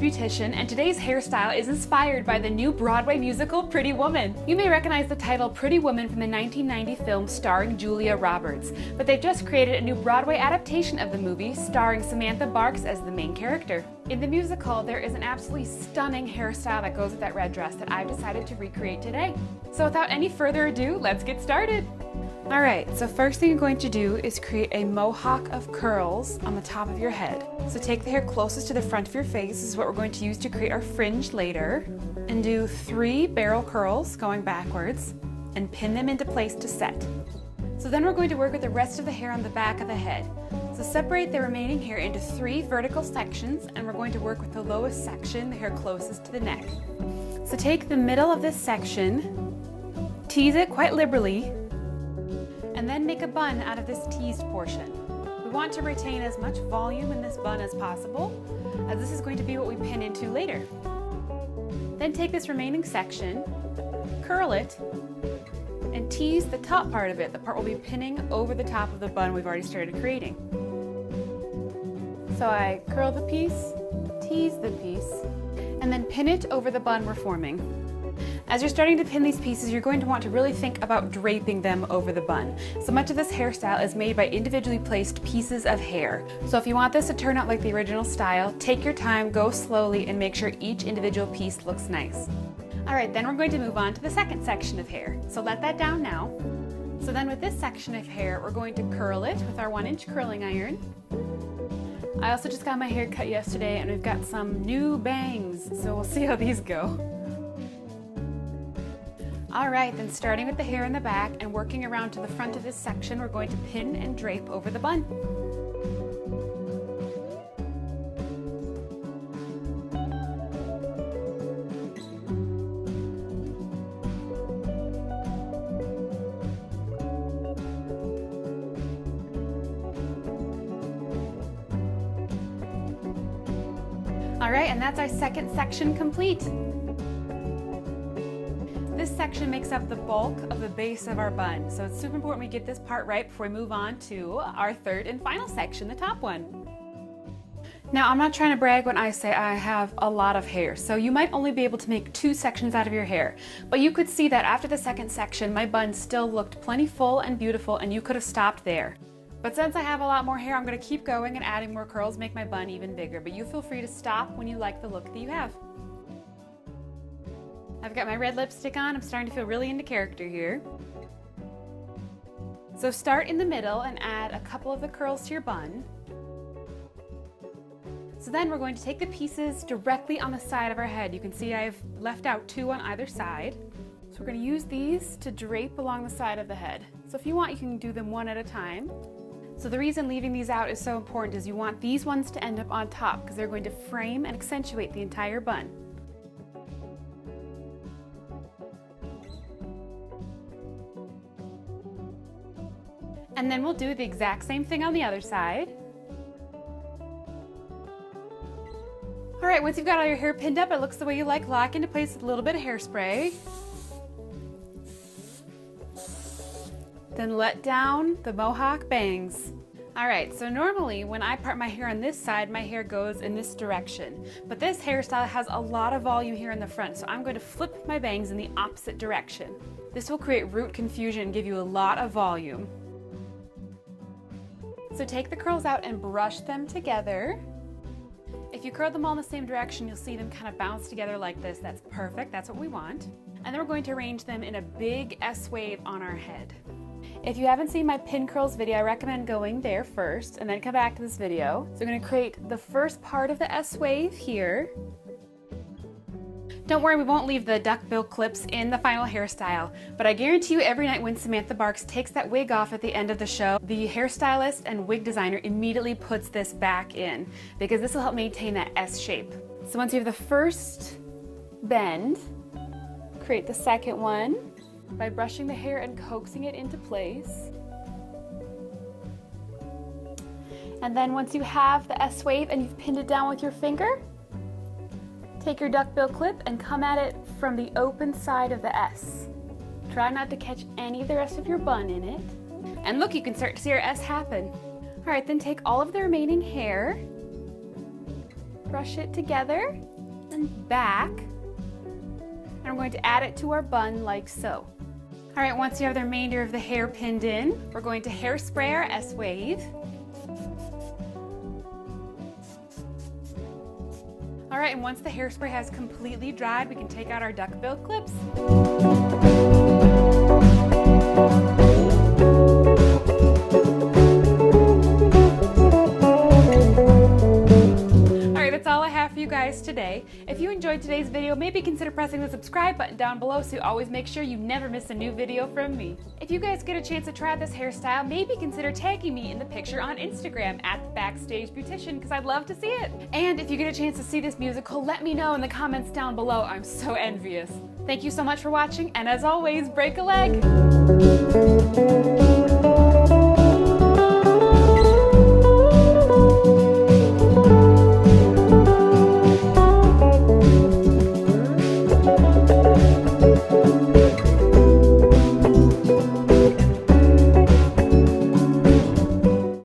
Beautician, and today's hairstyle is inspired by the new Broadway musical Pretty Woman. You may recognize the title Pretty Woman from the 1990 film starring Julia Roberts, but they've just created a new Broadway adaptation of the movie starring Samantha Barks as the main character. In the musical, there is an absolutely stunning hairstyle that goes with that red dress that I've decided to recreate today. So without any further ado, let's get started. Alright, so first thing you're going to do is create a mohawk of curls on the top of your head. So take the hair closest to the front of your face. This is what we're going to use to create our fringe later. And do 3 barrel curls going backwards and pin them into place to set. So then we're going to work with the rest of the hair on the back of the head. So separate the remaining hair into 3 vertical sections, and we're going to work with the lowest section, the hair closest to the neck. So take the middle of this section, tease it quite liberally, and then make a bun out of this teased portion. We want to retain as much volume in this bun as possible, as this is going to be what we pin into later. Then take this remaining section, curl it, and tease the top part of it, the part we'll be pinning over the top of the bun we've already started creating. So I curl the piece, tease the piece, and then pin it over the bun we're forming. As you're starting to pin these pieces, you're going to want to really think about draping them over the bun. So much of this hairstyle is made by individually placed pieces of hair. So if you want this to turn out like the original style, take your time, go slowly, and make sure each individual piece looks nice. Alright, then we're going to move on to the second section of hair. So let that down now. So then with this section of hair, we're going to curl it with our 1-inch curling iron. I also just got my hair cut yesterday and we've got some new bangs, so we'll see how these go. Alright, then starting with the hair in the back and working around to the front of this section, we're going to pin and drape over the bun. Alright, and that's our second section complete. This section makes up the bulk of the base of our bun, so it's super important we get this part right before we move on to our third and final section, the top one. Now, I'm not trying to brag when I say I have a lot of hair, so you might only be able to make 2 sections out of your hair, but you could see that after the second section, my bun still looked plenty full and beautiful, and you could have stopped there. But since I have a lot more hair, I'm going to keep going and adding more curls, make my bun even bigger, but you feel free to stop when you like the look that you have. I've got my red lipstick on. I'm starting to feel really into character here. So start in the middle and add a couple of the curls to your bun. So then we're going to take the pieces directly on the side of our head. You can see I've left out 2 on either side. So we're going to use these to drape along the side of the head. So if you want, you can do them one at a time. So the reason leaving these out is so important is you want these ones to end up on top because they're going to frame and accentuate the entire bun. And then we'll do the exact same thing on the other side. Alright, once you've got all your hair pinned up, it looks the way you like, lock into place with a little bit of hairspray. Then let down the mohawk bangs. Alright, so normally when I part my hair on this side, my hair goes in this direction. But this hairstyle has a lot of volume here in the front, so I'm going to flip my bangs in the opposite direction. This will create root confusion and give you a lot of volume. So take the curls out and brush them together. If you curl them all in the same direction, you'll see them kind of bounce together like this. That's perfect, that's what we want. And then we're going to arrange them in a big S-wave on our head. If you haven't seen my pin curls video, I recommend going there first and then come back to this video. So we're going to create the first part of the S-wave here. Don't worry, we won't leave the duckbill clips in the final hairstyle, but I guarantee you every night when Samantha Barks takes that wig off at the end of the show, the hairstylist and wig designer immediately puts this back in because this will help maintain that S shape. So once you have the first bend, create the second one by brushing the hair and coaxing it into place. And then once you have the S wave and you've pinned it down with your finger, take your duckbill clip and come at it from the open side of the S. Try not to catch any of the rest of your bun in it. And look, you can start to see our S happen. All right, then take all of the remaining hair, brush it together, back, and we're going to add it to our bun like so. All right, once you have the remainder of the hair pinned in, we're going to hairspray our S-wave. All right, and once the hairspray has completely dried, we can take out our duckbill clips. You guys today. If you enjoyed today's video, maybe consider pressing the subscribe button down below so you always make sure you never miss a new video from me. If you guys get a chance to try this hairstyle, maybe consider tagging me in the picture on Instagram at the Backstage Beautician because I'd love to see it. And if you get a chance to see this musical, let me know in the comments down below. I'm so envious. Thank you so much for watching, and as always, break a leg!